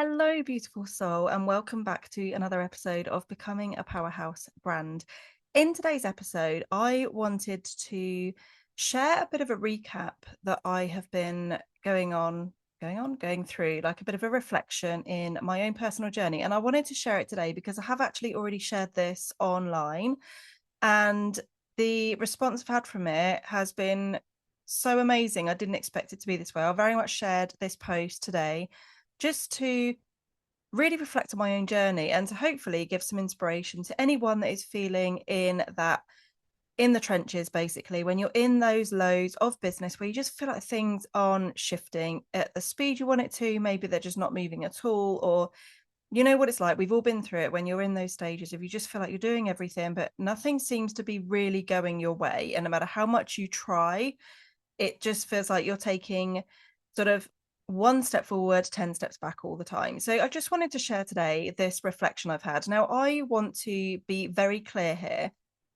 Hello, beautiful soul, and welcome back to another episode of Becoming a Powerhouse Brand. In today's episode, I wanted to share a bit of a recap that I have been going through, like a bit of a reflection in my own personal journey. And I wanted to share it today because I have actually already shared this online, and the response I've had from it has been so amazing. I didn't expect it to be this way. I very much shared this post today just to really reflect on my own journey and to hopefully give some inspiration to anyone that is feeling in the trenches, basically, when you're in those lows of business where you just feel like things aren't shifting at the speed you want it to. Maybe they're just not moving at all, or you know what it's like. We've all been through it when you're in those stages if you just feel like you're doing everything, but nothing seems to be really going your way. And no matter how much you try, it just feels like you're taking sort of one step forward, 10 steps back all the time. So I just wanted to share today this reflection I've had. Now, I want to be very clear here.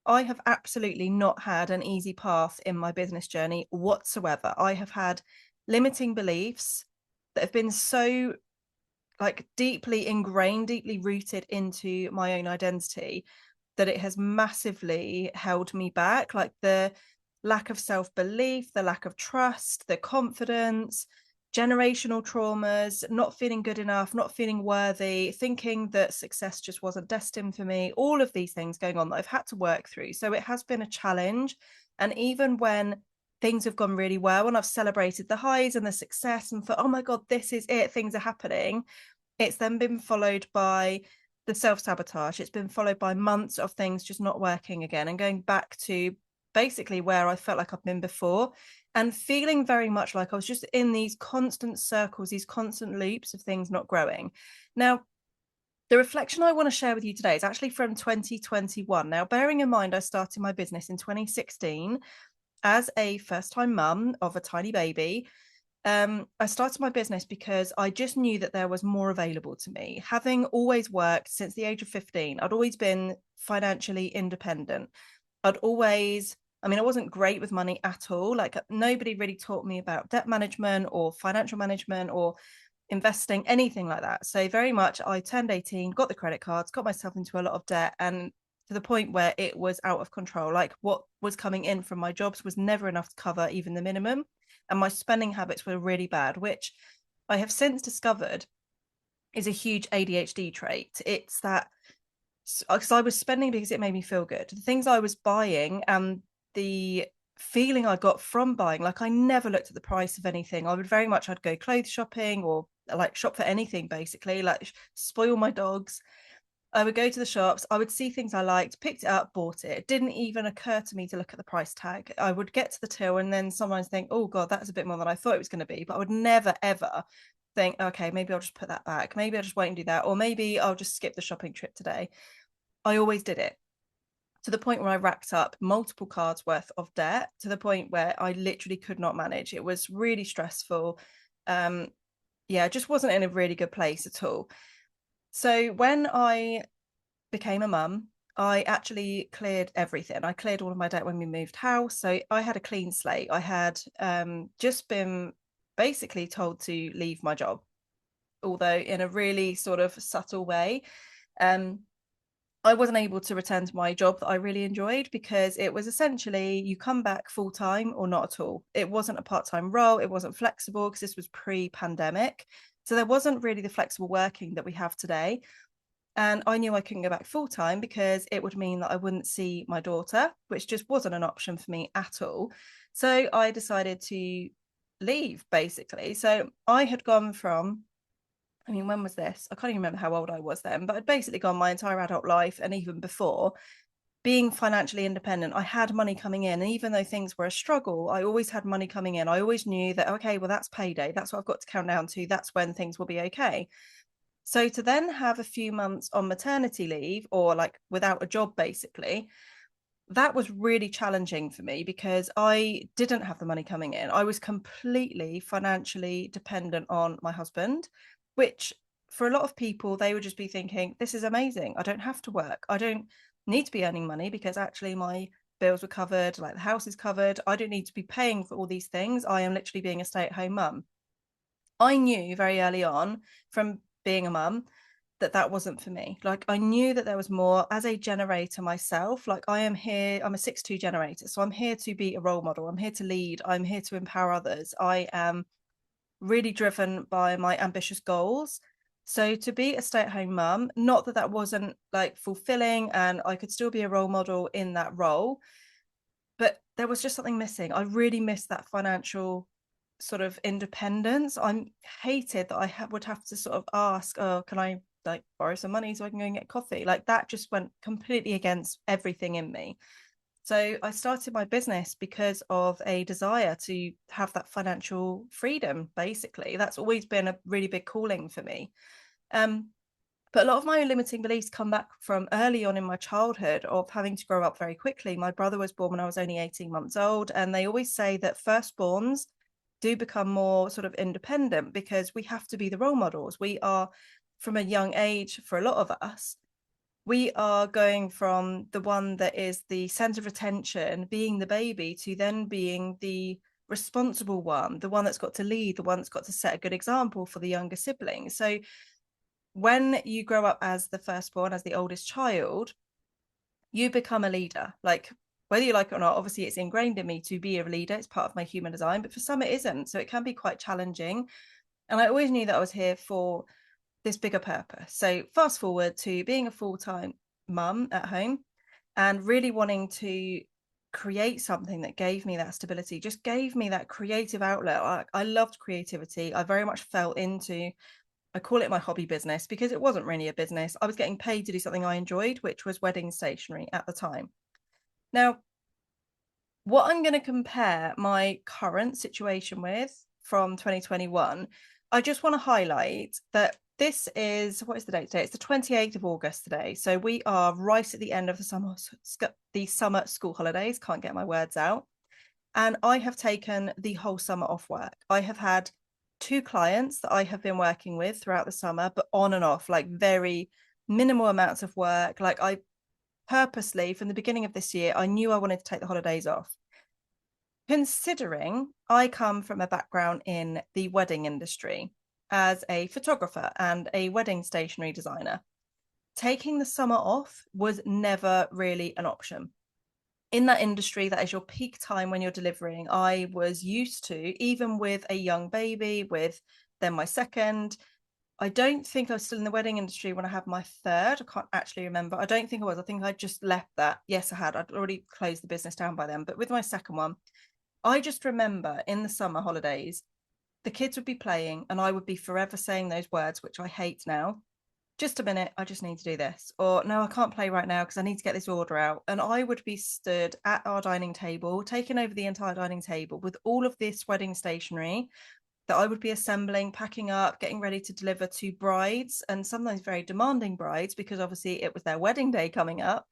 I have absolutely not had an easy path in my business journey whatsoever. I have had limiting beliefs that have been so like deeply ingrained, deeply rooted into my own identity that it has massively held me back. Like the lack of self-belief, the lack of trust, the confidence, generational traumas, not feeling good enough, not feeling worthy, thinking that success just wasn't destined for me, all of these things going on that I've had to work through. So it has been a challenge. And even when things have gone really well and I've celebrated the highs and the success and thought, oh my God, this is it, things are happening, it's then been followed by the self-sabotage. It's been followed by months of things just not working again and going back to basically where I felt like I've been before, and feeling very much like I was just in these constant circles, these constant loops of things not growing. Now, the reflection I want to share with you today is actually from 2021. Now, bearing in mind, I started my business in 2016 as a first-time mum of a tiny baby. I started my business because I just knew that there was more available to me. Having always worked since the age of 15, I'd always been financially independent. I wasn't great with money at all. Like nobody really taught me about debt management or financial management or investing, anything like that. So very much I turned 18, got the credit cards, got myself into a lot of debt, and to the point where it was out of control. Like what was coming in from my jobs was never enough to cover even the minimum. And my spending habits were really bad, which I have since discovered is a huge ADHD trait. It's that because I was spending because it made me feel good. The things I was buying and the feeling I got from buying, like I never looked at the price of anything. I'd go clothes shopping or like shop for anything, basically, like spoil my dogs. I would go to the shops, I would see things I liked, picked it up, bought it. It didn't even occur to me to look at the price tag. I would get to the till and then sometimes think, oh God, that's a bit more than I thought it was going to be. But I would never, ever think, okay, maybe I'll just put that back. Maybe I'll just wait and do that. Or maybe I'll just skip the shopping trip today. I always did it to the point where I racked up multiple cards worth of debt to the point where I literally could not manage. It was really stressful. Um, yeah, just wasn't in a really good place at all. So when I became a mum, I actually cleared everything. I cleared all of my debt when we moved house. So I had a clean slate. I had just been basically told to leave my job, although in a really sort of subtle way. Um, I wasn't able to return to my job that I really enjoyed because it was essentially you come back full time or not at all. It wasn't a part time role. It wasn't flexible because this was pre-pandemic. So there wasn't really the flexible working that we have today. And I knew I couldn't go back full time because it would mean that I wouldn't see my daughter, which just wasn't an option for me at all. So I decided to leave basically. So I had gone from, when was this? I can't even remember how old I was then, but I'd basically gone my entire adult life and even before being financially independent. I had money coming in. And even though things were a struggle, I always had money coming in. I always knew that, okay, well, that's payday. That's what I've got to count down to. That's when things will be okay. So to then have a few months on maternity leave or like without a job, basically, that was really challenging for me because I didn't have the money coming in. I was completely financially dependent on my husband, which for a lot of people, they would just be thinking, this is amazing. I don't have to work. I don't need to be earning money because actually my bills were covered, like the house is covered. I don't need to be paying for all these things. I am literally being a stay-at-home mum. I knew very early on from being a mum, that wasn't for me. Like, I knew that there was more. As a generator myself, like, I am here, I'm a 6'2" generator, so I'm here to be a role model, I'm here to lead, I'm here to empower others. I am really driven by my ambitious goals. So to be a stay-at-home mum, not that wasn't like fulfilling and I could still be a role model in that role, but there was just something missing. I really missed that financial sort of independence. I hated that I would have to sort of ask, oh, can I like borrow some money so I can go and get coffee? Like, that just went completely against everything in me. So I started my business because of a desire to have that financial freedom, basically. That's always been a really big calling for me. Um, but a lot of my limiting beliefs come back from early on in my childhood of having to grow up very quickly. My brother was born when I was only 18 months old, and they always say that firstborns do become more sort of independent because we have to be the role models. We are, from a young age, for a lot of us, we are going from the one that is the center of attention, being the baby, to then being the responsible one, the one that's got to lead, the one that's got to set a good example for the younger siblings. So when you grow up as the firstborn, as the oldest child, you become a leader. Like, whether you like it or not, obviously it's ingrained in me to be a leader. It's part of my human design, but for some it isn't. So it can be quite challenging. And I always knew that I was here for this bigger purpose. So fast forward to being a full-time mum at home and really wanting to create something that gave me that stability, just gave me that creative outlet. I loved creativity. I very much fell into, I call it my hobby business because it wasn't really a business. I was getting paid to do something I enjoyed, which was wedding stationery at the time. Now, what I'm going to compare my current situation with from 2021, I just want to highlight that this is, what is the date today? It's the 28th of August today. So we are right at the end of the summer school holidays. Can't get my words out. And I have taken the whole summer off work. I have had 2 clients that I have been working with throughout the summer, but on and off, like very minimal amounts of work. Like, I purposely, from the beginning of this year, I knew I wanted to take the holidays off. Considering I come from a background in the wedding industry as a photographer and a wedding stationery designer, taking the summer off was never really an option. In that industry, that is your peak time when you're delivering. I was used to, even with a young baby, with then my second, I don't think I was still in the wedding industry when I had my third. I can't actually remember. I don't think I was. I think I just left that. Yes, I had. I'd already closed the business down by then. But with my second one, I just remember in the summer holidays, the kids would be playing and I would be forever saying those words, which I hate now. Just a minute, I just need to do this. Or no, I can't play right now because I need to get this order out. And I would be stood at our dining table, taking over the entire dining table with all of this wedding stationery that I would be assembling, packing up, getting ready to deliver to brides, and sometimes very demanding brides because obviously it was their wedding day coming up,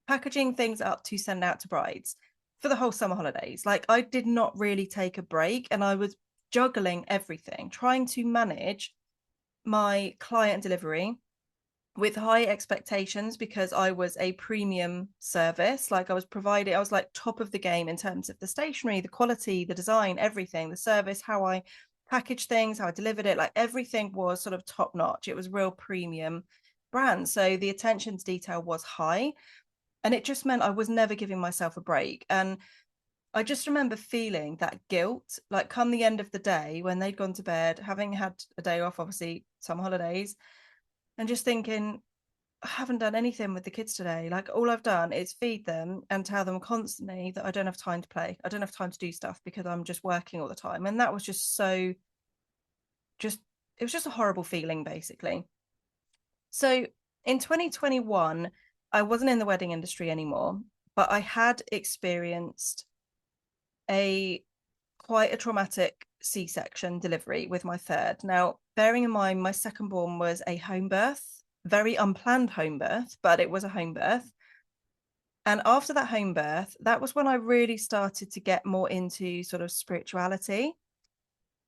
packaging things up to send out to brides for the whole summer holidays. Like, I did not really take a break and I was juggling everything, trying to manage my client delivery with high expectations because I was a premium service. Like, I was like top of the game in terms of the stationery, the quality, the design, everything, the service, how I packaged things, how I delivered it. Like, everything was sort of top notch. It was real premium brand. So the attention to detail was high. And it just meant I was never giving myself a break. And I just remember feeling that guilt, like come the end of the day when they'd gone to bed, having had a day off, obviously, summer holidays, and just thinking, I haven't done anything with the kids today. Like, all I've done is feed them and tell them constantly that I don't have time to play. I don't have time to do stuff because I'm just working all the time. And that was just so, just, it was just a horrible feeling, basically. So in 2021, I wasn't in the wedding industry anymore, but I had experienced a quite a traumatic C-section delivery with my third. Now, bearing in mind, my second born was a home birth, very unplanned home birth, but it was a home birth. And after that home birth, that was when I really started to get more into sort of spirituality,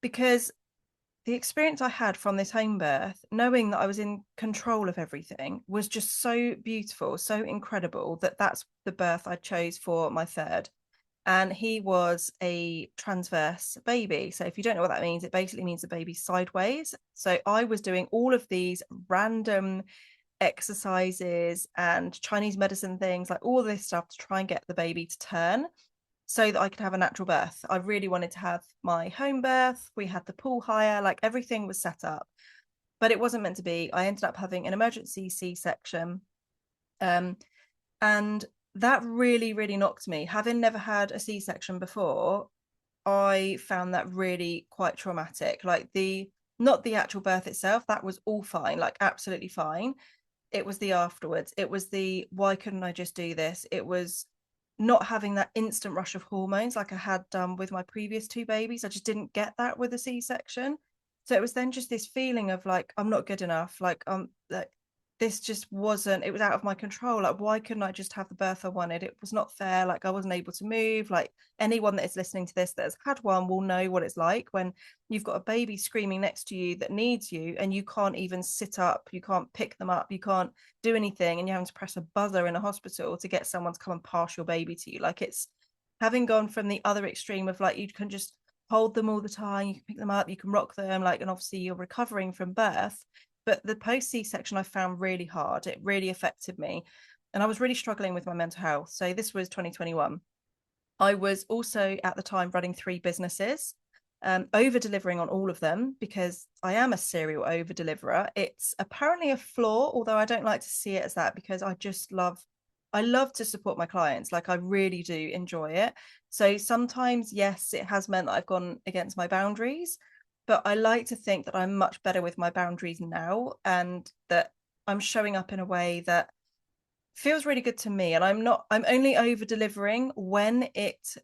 because the experience I had from this home birth, knowing that I was in control of everything, was just so beautiful, so incredible, that that's the birth I chose for my third. and he was a transverse baby. So if you don't know what that means, it basically means the baby's sideways. So I was doing all of these random exercises and Chinese medicine things, like all this stuff to try and get the baby to turn so that I could have a natural birth. I really wanted to have my home birth. We had the pool hire, like everything was set up, but it wasn't meant to be. I ended up having an emergency C-section. Um, and that really, really knocked me. Having never had a C-section before, I found that really quite traumatic. Like not the actual birth itself, that was all fine, like absolutely fine. It was the afterwards. It was the why couldn't I just do this? It was not having that instant rush of hormones like I had done with my previous two babies. I just didn't get that with a C-section. So it was then just this feeling of like I'm not good enough. Like this just wasn't, it was out of my control. Like, why couldn't I just have the birth I wanted? It was not fair. Like, I wasn't able to move. Like, anyone that is listening to this that has had one will know what it's like when you've got a baby screaming next to you that needs you and you can't even sit up, you can't pick them up, you can't do anything, and you're having to press a buzzer in a hospital to get someone to come and pass your baby to you. Like, it's having gone from the other extreme of like you can just hold them all the time, you can pick them up, you can rock them, like, and obviously you're recovering from birth. But the post C-section I found really hard. It really affected me. And I was really struggling with my mental health. So this was 2021. I was also at the time running 3 businesses, over delivering on all of them because I am a serial over deliverer. It's apparently a flaw, although I don't like to see it as that because I love to support my clients. Like, I really do enjoy it. So sometimes, yes, it has meant that I've gone against my boundaries, but I like to think that I'm much better with my boundaries now and that I'm showing up in a way that feels really good to me. And I'm only over delivering when it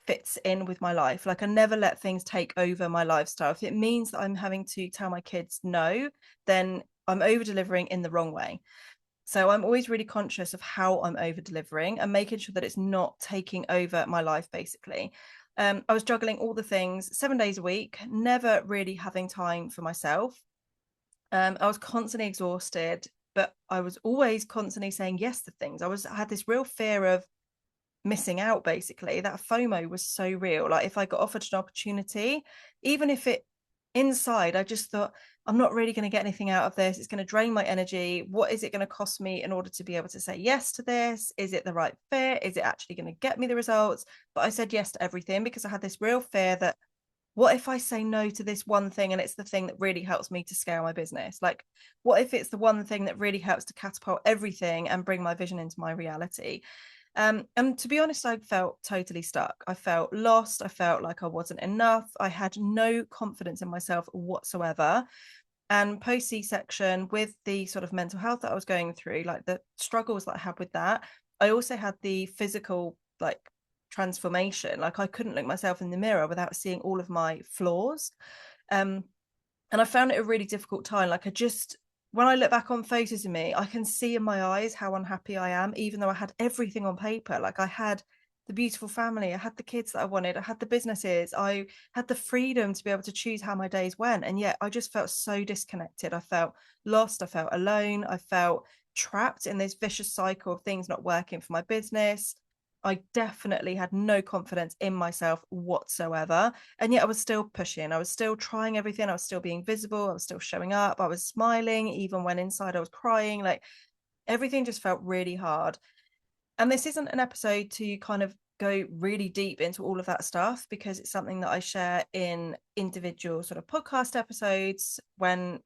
fits in with my life. Like, I never let things take over my lifestyle. If it means that I'm having to tell my kids no, then I'm over delivering in the wrong way. So I'm always really conscious of how I'm over delivering and making sure that it's not taking over my life, basically. I was juggling all the things 7 days a week, never really having time for myself. I was constantly exhausted, but I was always constantly saying yes to things. I had this real fear of missing out, basically. That FOMO was so real. Like, if I got offered an opportunity, even if it inside, I just thought, I'm not really going to get anything out of this. It's going to drain my energy. What is it going to cost me in order to be able to say yes to this? Is it the right fit? Is it actually going to get me the results? But I said yes to everything because I had this real fear that what if I say no to this one thing and it's the thing that really helps me to scale my business? Like, what if it's the one thing that really helps to catapult everything and bring my vision into my reality? And to be honest, I felt totally stuck. I felt lost. I felt like I wasn't enough. I had no confidence in myself whatsoever. And post C-section, with the sort of mental health that I was going through, like the struggles that I had with that, I also had the physical, like, transformation. Like, I couldn't look myself in the mirror without seeing all of my flaws. Um, and I found it a really difficult time. Like, when I look back on photos of me, I can see in my eyes how unhappy I am, even though I had everything on paper. Like, I had the beautiful family, I had the kids that I wanted, I had the businesses, I had the freedom to be able to choose how my days went. And yet I just felt so disconnected. I felt lost. I felt alone. I felt trapped in this vicious cycle of things not working for my business. I definitely had no confidence in myself whatsoever. And yet I was still pushing. I was still trying everything. I was still being visible. I was still showing up. I was smiling, even when inside I was crying. Like, everything just felt really hard. And this isn't an episode to kind of go really deep into all of that stuff because it's something that I share in individual sort of podcast episodes when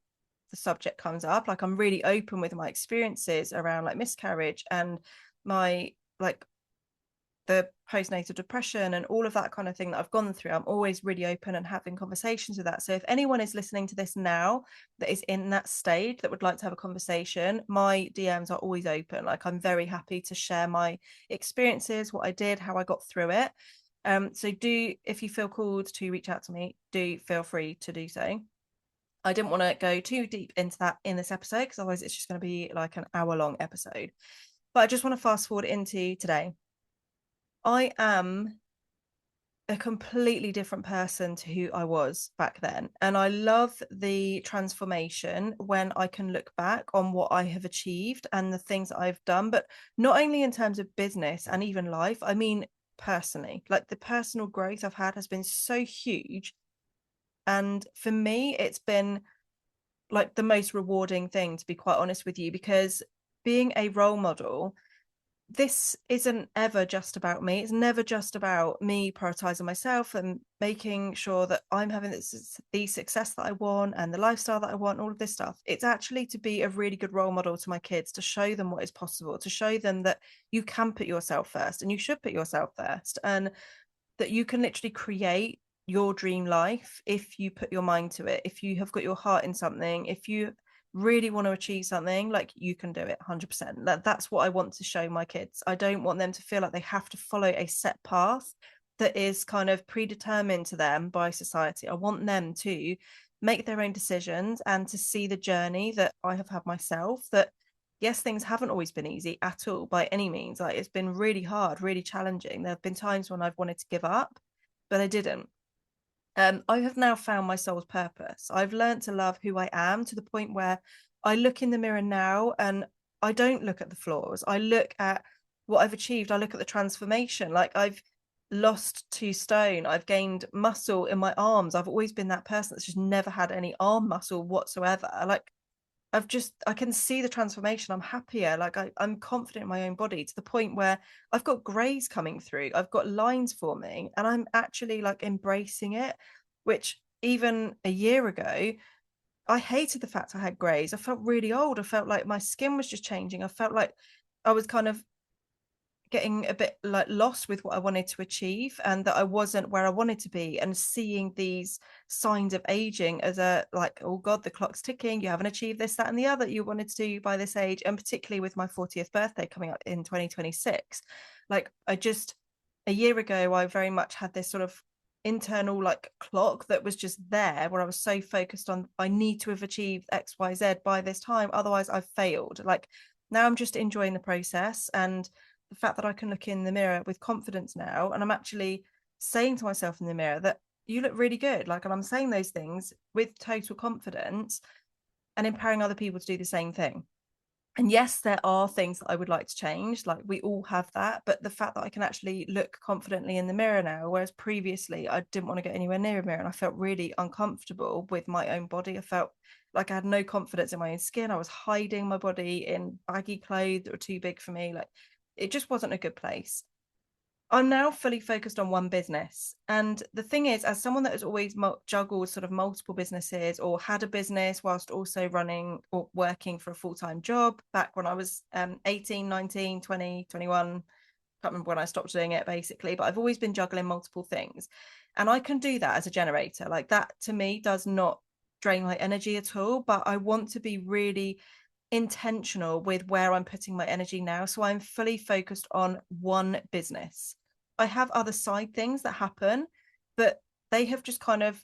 the subject comes up. Like, I'm really open with my experiences around like miscarriage and my, like, the postnatal depression and all of that kind of thing that I've gone through. I'm always really open and having conversations with that. So if anyone is listening to this now that is in that stage that would like to have a conversation, my DMs are always open. Like, I'm very happy to share my experiences, what I did, how I got through it. So if you feel called to reach out to me, do feel free to do so. I didn't want to go too deep into that in this episode because otherwise it's just going to be like an hour-long episode. But I just want to fast forward into today. I am a completely different person to who I was back then. And I love the transformation when I can look back on what I have achieved and the things that I've done, but not only in terms of business and even life. I mean, personally. Like the personal growth I've had has been so huge. And for me, it's been like the most rewarding thing, to be quite honest with you, because being a role model, this isn't ever just about me. It's never just about me prioritizing myself and making sure that I'm having the success that I want and the lifestyle that I want, all of this stuff. It's actually to be a really good role model to my kids, to show them what is possible, to show them that you can put yourself first and you should put yourself first, and that you can literally create your dream life if you put your mind to it, if you have got your heart in something, if you really want to achieve something, like you can do it 100%. That's what I want to show my kids. I don't want them to feel like they have to follow a set path that is kind of predetermined to them by society. I want them to make their own decisions and to see the journey that I have had myself, that yes, things haven't always been easy at all by any means. Like it's been really hard, really challenging. There have been times when I've wanted to give up, but I didn't. I have now found my soul's purpose. I've learned to love who I am to the point where I look in the mirror now and I don't look at the flaws. I look at what I've achieved. I look at the transformation. Like I've lost 2 stone. I've gained muscle in my arms. I've always been that person that's just never had any arm muscle whatsoever. Like I can see the transformation. I'm happier. Like I'm confident in my own body to the point where I've got grays coming through. I've got lines forming and I'm actually like embracing it, which even a year ago, I hated the fact I had grays. I felt really old. I felt like my skin was just changing. I felt like I was kind of getting a bit like lost with what I wanted to achieve and that I wasn't where I wanted to be, and seeing these signs of aging as a like, oh God, the clock's ticking, you haven't achieved this, that and the other you wanted to do by this age. And particularly with my 40th birthday coming up in 2026, like I just a year ago I very much had this sort of internal like clock that was just there where I was so focused on I need to have achieved XYZ by this time, otherwise I've failed. Like now I'm just enjoying the process, and the fact that I can look in the mirror with confidence now, and I'm actually saying to myself in the mirror that you look really good. Like, and I'm saying those things with total confidence and empowering other people to do the same thing. And yes, there are things that I would like to change. Like we all have that. But the fact that I can actually look confidently in the mirror now, whereas previously I didn't want to get anywhere near a mirror and I felt really uncomfortable with my own body. I felt like I had no confidence in my own skin. I was hiding my body in baggy clothes that were too big for me. Like it just wasn't a good place. I'm now fully focused on one business. And the thing is, as someone that has always juggled sort of multiple businesses or had a business whilst also running or working for a full-time job back when I was 18, 19, 20, 21, can't remember when I stopped doing it basically, but I've always been juggling multiple things. And I can do that as a generator. Like that to me does not drain my energy at all, but I want to be really intentional with where I'm putting my energy now. So I'm fully focused on one business. I have other side things that happen, but they have just kind of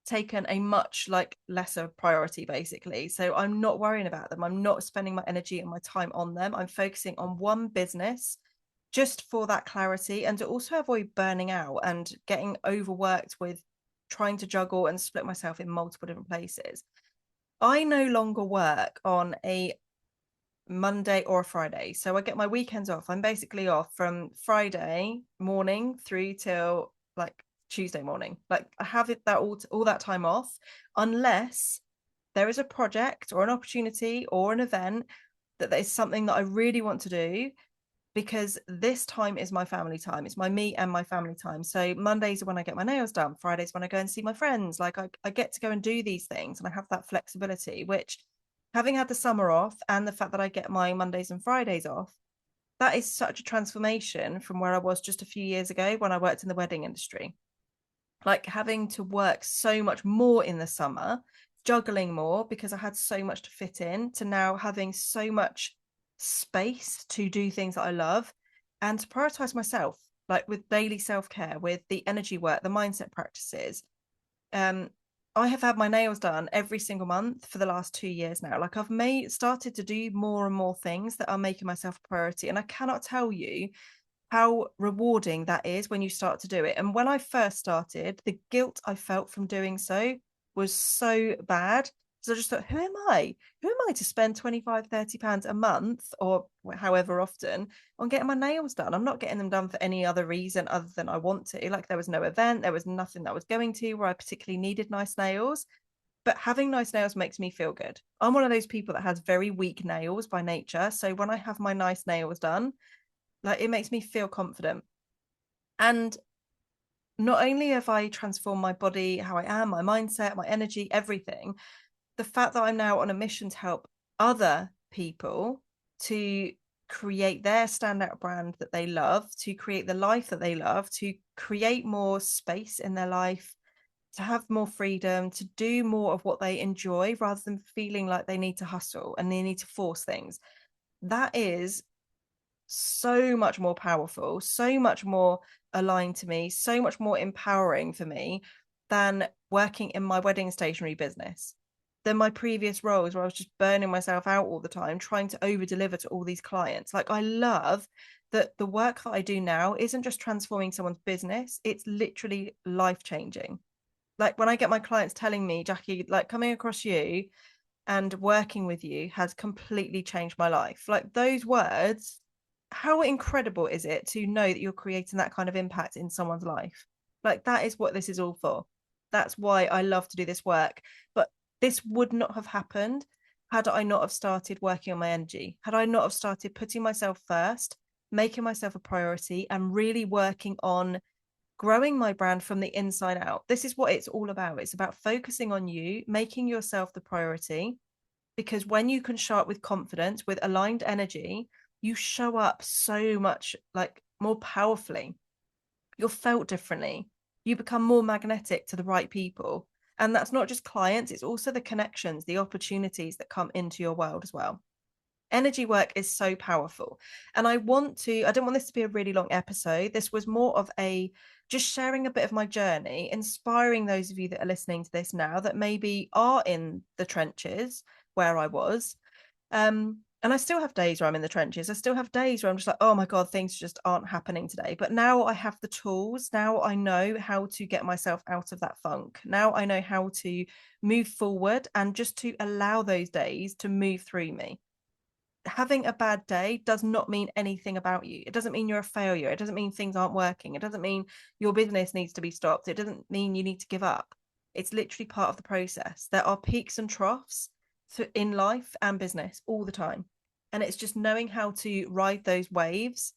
taken a much like lesser priority basically. So I'm not worrying about them. I'm not spending my energy and my time on them. I'm focusing on one business just for that clarity and to also avoid burning out and getting overworked with trying to juggle and split myself in multiple different places. I no longer work on a Monday or a Friday. So I get my weekends off. I'm basically off from Friday morning through till like Tuesday morning. Like I have it that all that time off, unless there is a project or an opportunity or an event that is something that I really want to do, because this time is my family time. It's my me and my family time. So Mondays are when I get my nails done. Fridays when I go and see my friends. Like I get to go and do these things and I have that flexibility, which having had the summer off and the fact that I get my Mondays and Fridays off, that is such a transformation from where I was just a few years ago when I worked in the wedding industry. Like having to work so much more in the summer, juggling more because I had so much to fit in, to now having so much space to do things that I love and to prioritize myself, like with daily self-care, with the energy work, the mindset practices. Um, I have had my nails done every single month for the last 2 years now. Like I've started to do more and more things that are making myself a priority. And I cannot tell you how rewarding that is when you start to do it. And when I first started, the guilt I felt from doing so was so bad. So I just thought, who am I? Who am I to spend 25, £30 a month or however often on getting my nails done? I'm not getting them done for any other reason other than I want to. Like there was no event, there was nothing that I was going to where I particularly needed nice nails. But having nice nails makes me feel good. I'm one of those people that has very weak nails by nature. So when I have my nice nails done, like it makes me feel confident. And not only have I transformed my body, how I am, my mindset, my energy, everything, the fact that I'm now on a mission to help other people to create their standout brand that they love, to create the life that they love, to create more space in their life, to have more freedom, to do more of what they enjoy rather than feeling like they need to hustle and they need to force things. That is so much more powerful, so much more aligned to me, so much more empowering for me than working in my wedding stationery business, than my previous roles where I was just burning myself out all the time, trying to over deliver to all these clients. Like, I love that the work that I do now isn't just transforming someone's business, it's literally life changing. Like, when I get my clients telling me, Jackie, like coming across you and working with you has completely changed my life. Like, those words, how incredible is it to know that you're creating that kind of impact in someone's life? Like, that is what this is all for. That's why I love to do this work. But this would not have happened had I not have started working on my energy, had I not have started putting myself first, making myself a priority, and really working on growing my brand from the inside out. This is what it's all about. It's about focusing on you, making yourself the priority, because when you can show up with confidence, with aligned energy, you show up so much like more powerfully. You're felt differently. You become more magnetic to the right people. And that's not just clients, it's also the connections, the opportunities that come into your world as well. Energy work is so powerful. And I don't want this to be a really long episode. This was more of a just sharing a bit of my journey, inspiring those of you that are listening to this now that maybe are in the trenches where I was. And I still have days where I'm in the trenches. I still have days where I'm just like, oh my God, things just aren't happening today. But now I have the tools. Now I know how to get myself out of that funk. Now I know how to move forward and just to allow those days to move through me. Having a bad day does not mean anything about you. It doesn't mean you're a failure. It doesn't mean things aren't working. It doesn't mean your business needs to be stopped. It doesn't mean you need to give up. It's literally part of the process. There are peaks and troughs in life and business all the time. And it's just knowing how to ride those waves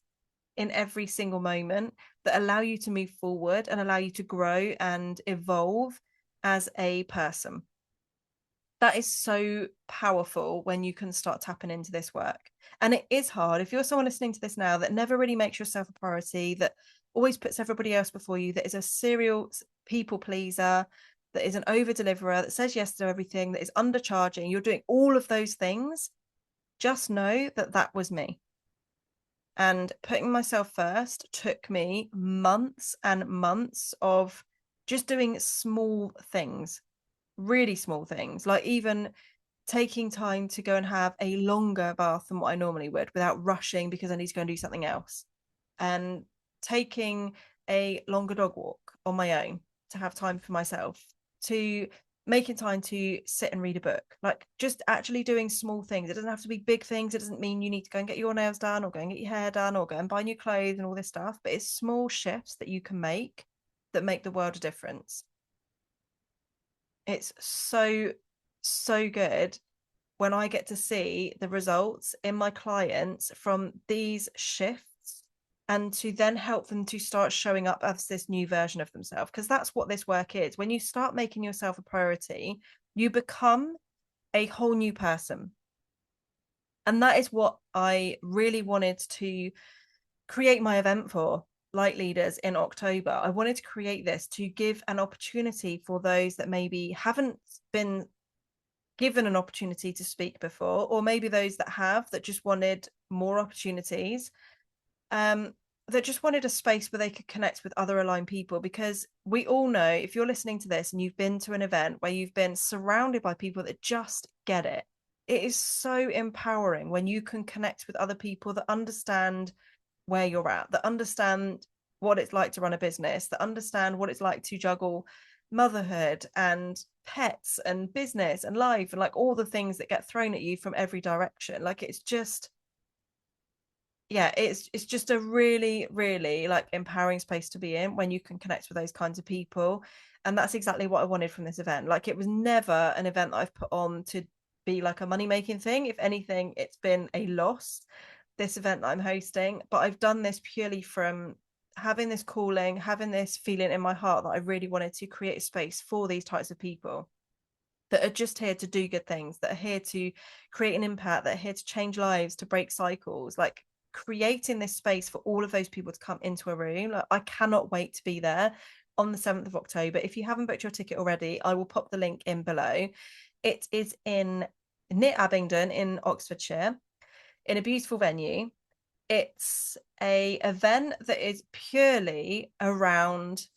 in every single moment that allow you to move forward and allow you to grow and evolve as a person. That is so powerful when you can start tapping into this work. And it is hard. If you're someone listening to this now that never really makes yourself a priority, that always puts everybody else before you, that is a serial people pleaser, that is an over deliverer, that says yes to everything, that is undercharging, you're doing all of those things, just know that that was me. And putting myself first took me months and months of just doing small things, really small things, like even taking time to go and have a longer bath than what I normally would without rushing because I need to go and do something else, and taking a longer dog walk on my own to have time for myself, to making time to sit and read a book, like just actually doing small things. It doesn't have to be big things. It doesn't mean you need to go and get your nails done or go and get your hair done or go and buy new clothes and all this stuff, but it's small shifts that you can make that make the world a difference. It's so good when I get to see the results in my clients from these shifts and to then help them to start showing up as this new version of themselves. Because that's what this work is. When you start making yourself a priority, you become a whole new person. And that is what I really wanted to create my event for, Light Leaders, in October. I wanted to create this to give an opportunity for those that maybe haven't been given an opportunity to speak before, or maybe those that have, that just wanted more opportunities, that just wanted a space where they could connect with other aligned people. Because we all know, if you're listening to this and you've been to an event where you've been surrounded by people that just get it, it is so empowering when you can connect with other people that understand where you're at, that understand what it's like to run a business, that understand what it's like to juggle motherhood and pets and business and life and like all the things that get thrown at you from every direction. Like it's just, yeah, it's just a really, really like empowering space to be in when you can connect with those kinds of people. And that's exactly what I wanted from this event. Like it was never an event that I've put on to be like a money making thing. If anything, it's been a loss, this event that I'm hosting. But I've done this purely from having this calling, having this feeling in my heart that I really wanted to create a space for these types of people that are just here to do good things, that are here to create an impact, that are here to change lives, to break cycles. Like creating this space for all of those people to come into a room. Like I cannot wait to be there on the 7th of October. If you haven't booked your ticket already, I will pop the link in below. It is in near Abingdon in Oxfordshire, in a beautiful venue. It's a event that is purely around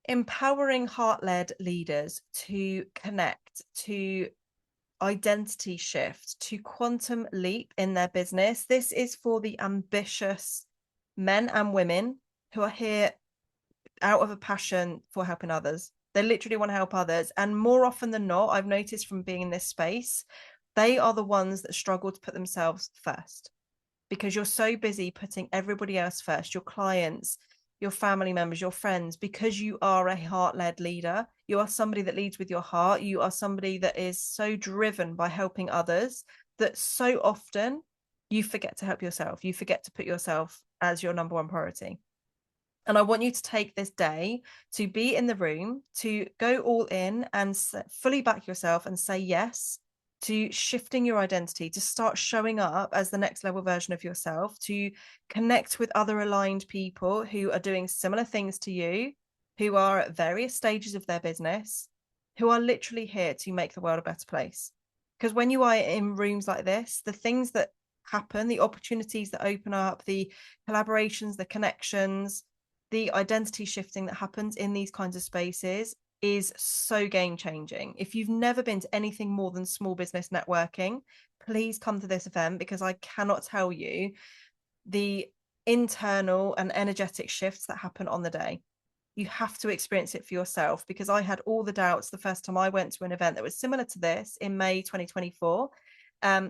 empowering heart-led leaders to connect, to identity shift, to quantum leap in their business. This is for the ambitious men and women who are here out of a passion for helping others. They literally want to help others. And more often than not, I've noticed from being in this space, they are the ones that struggle to put themselves first because you're so busy putting everybody else first, your clients, your family members, your friends, because you are a heart-led leader. You are somebody that leads with your heart. You are somebody that is so driven by helping others that so often you forget to help yourself. You forget to put yourself as your number one priority. And I want you to take this day to be in the room, to go all in and fully back yourself and say yes to shifting your identity, to start showing up as the next level version of yourself, to connect with other aligned people who are doing similar things to you, who are at various stages of their business, who are literally here to make the world a better place. Because when you are in rooms like this, the things that happen, the opportunities that open up, the collaborations, the connections, the identity shifting that happens in these kinds of spaces is so game changing. If you've never been to anything more than small business networking, please come to this event because I cannot tell you the internal and energetic shifts that happen on the day. You have to experience it for yourself because I had all the doubts the first time I went to an event that was similar to this in May 2024.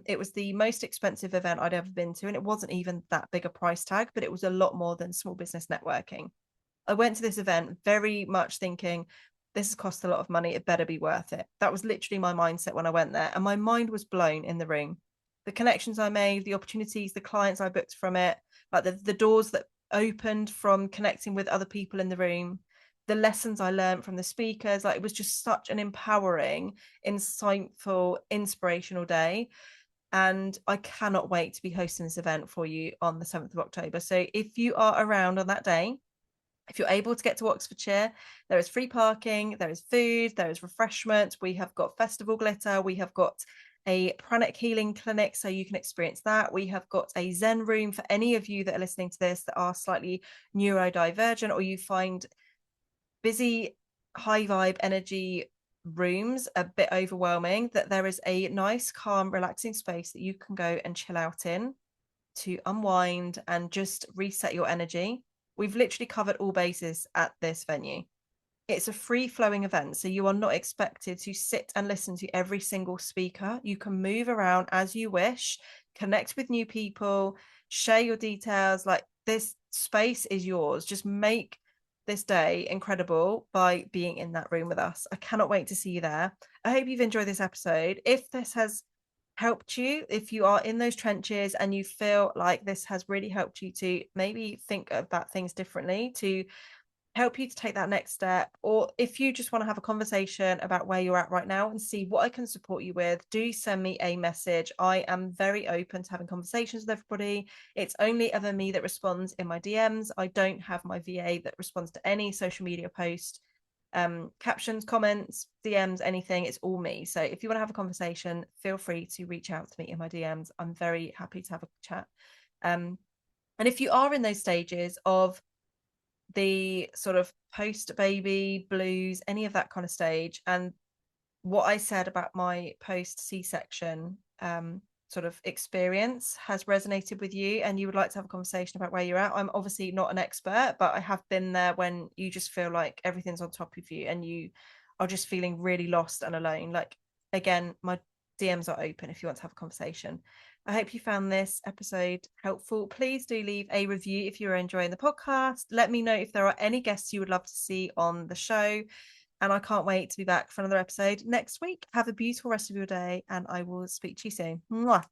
It was the most expensive event I'd ever been to, and it wasn't even that big a price tag, but it was a lot more than small business networking. I went to this event very much thinking, this has cost a lot of money, it better be worth it. That was literally my mindset when I went there, and my mind was blown in the room. The connections I made, the opportunities, the clients I booked from it, like the doors that opened from connecting with other people in the room, the lessons I learned from the speakers. Like it was just such an empowering, insightful, inspirational day. And I cannot wait to be hosting this event for you on the 7th of October. So if you are around on that day, if you're able to get to Oxfordshire, there is free parking, there is food, there is refreshment. We have got festival glitter. We have got a pranic healing clinic, so you can experience that. We have got a Zen room for any of you that are listening to this that are slightly neurodivergent or you find busy, high vibe energy rooms a bit overwhelming, that there is a nice, calm, relaxing space that you can go and chill out in to unwind and just reset your energy. We've literally covered all bases at this venue. It's a free flowing event, so you are not expected to sit and listen to every single speaker. You can move around as you wish, connect with new people, share your details. Like this space is yours. Just make this day incredible by being in that room with us. I cannot wait to see you there. I hope you've enjoyed this episode. If this has helped you, if you are in those trenches and you feel like this has really helped you to maybe think about things differently, to help you to take that next step, or if you just want to have a conversation about where you're at right now and see what I can support you with, do send me a message. I am very open to having conversations with everybody. It's only ever me that responds in my DMs. I don't have my VA that responds to any social media post, captions, comments, DMs, anything. It's all me. So if you want to have a conversation, feel free to reach out to me in my DMs. I'm very happy to have a chat. And if you are in those stages of the sort of post baby blues, any of that kind of stage, and what I said about my post C-section sort of experience has resonated with you and you would like to have a conversation about where you're at. I'm obviously not an expert, but I have been there when you just feel like everything's on top of you and you are just feeling really lost and alone. Like, again, my DMs are open if you want to have a conversation. I hope you found this episode helpful. Please do leave a review if you're enjoying the podcast. Let me know if there are any guests you would love to see on the show. And I can't wait to be back for another episode next week. Have a beautiful rest of your day, and I will speak to you soon. Mwah.